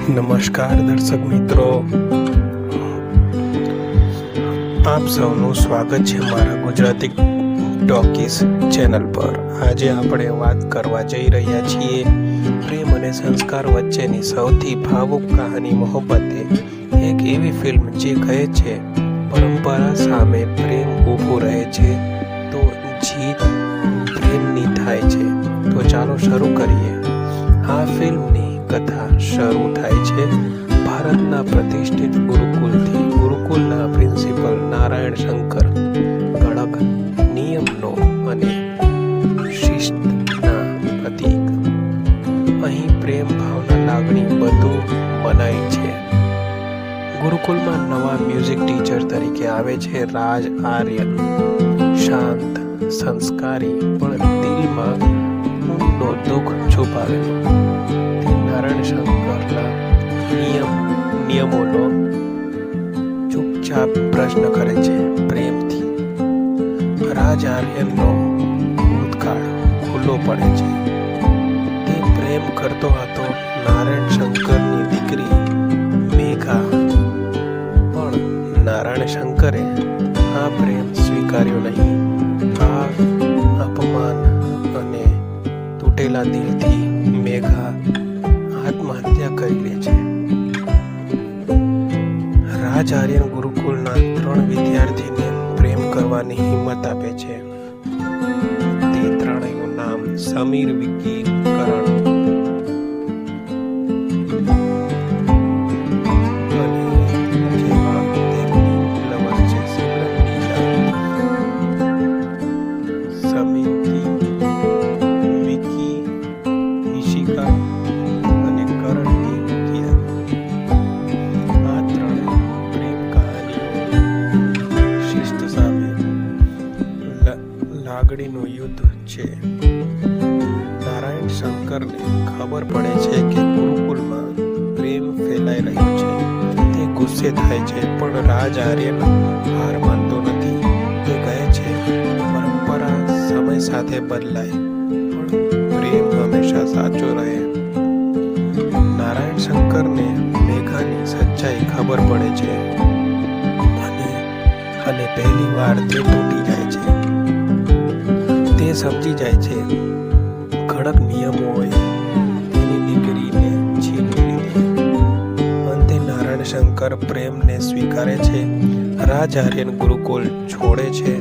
નમસ્કાર દર્શક મિત્રો, આપ સૌનું સ્વાગત છે મારા ગુજરાતી ટોકીઝ ચેનલ પર। આજે આપણે વાત કરવા જઈ રહ્યા છીએ પ્રેમ અને સંસ્કાર વચ્ચેની સૌથી ભાવુક કહાની મોહબ્બતે, એક એવી ફિલ્મ જે કહે છે પરંપરા સામે પ્રેમ ઊભો રહે છે તો જીત પ્રેમની થાય છે। તો ચાલો શરૂ કરીએ। આ ફિલ્મની કથા શરૂ થાય છે ભારતના પ્રતિષ્ઠિત ગુરુકુલથી। ગુરુકુલના પ્રિન્સિપલ નારાયણ શંકર કડક નિયમનો અને શિસ્તના પ્રતીક। અહીં પ્રેમ ભાવના લાગણી બધું બનાય છે। ગુરુકુલમાં નવા મ્યુઝિક ટીચર તરીકે આવે છે રાજ આર્યન। શાંત, સંસ્કારી, પણ દિલમાં ઊંડો દુઃખ છુપાવેલો। નારાયણ શંકરના નિયમોનો ચૂપચાપ પ્રશ્ન કરે છે પ્રેમથી। રાજ આર્યનનો ભૂતકાળ ખુલ્લો પડે છે। તે પ્રેમ કરતો હતો નારાયણ શંકરની દીકરી મેઘા, પણ નારાયણ શંકરે આ પ્રેમ સ્વીકાર્યો નહીં। આ અપમાન અને તૂટેલા દિલથી મેઘા આત્મહત્યા કરી લે છે। રાજ આર્યન ગુરુકુલના 3 વિદ્યાર્થીને પ્રેમ કરવાની હિંમત આપે છે। તે ત્રણેયનું નામ સમીર, વિકી, કરણ અને જેમાં તેમની લવર છે સમિતિ, વિકી, ઈશિકા અને કરણની કિયા। આ ત્રણેય પ્રેમ કહાનીઓ શિસ્ત સામે લાગણીનું યુદ્ધ છે। નારાયણ શંકરને ખબર પડે છે કે ગુરુકુલમાં પ્રેમ ફેલાઈ રહ્યો છે। તે ગુસ્સે થાય છે, પણ રાજ આર્યન હાર માનતો નથી। તે કહે છે પરંપરા સમય સાથે બદલાય, પણ પ્રેમ હંમેશા સાચો રહે। નારાયણ શંકરને મેઘાની સચ્ચાઈ ખબર પડે છે અને પહેલી વાર તે તૂટી જાય છે। તે સમજી જાય છે કડક નિયમોએ તેની દીકરીને છીનવી લીધી। અંતે નારાયણ શંકર પ્રેમને સ્વીકારે છે। રાજ આર્યન ગુરુકુલ છોડે છે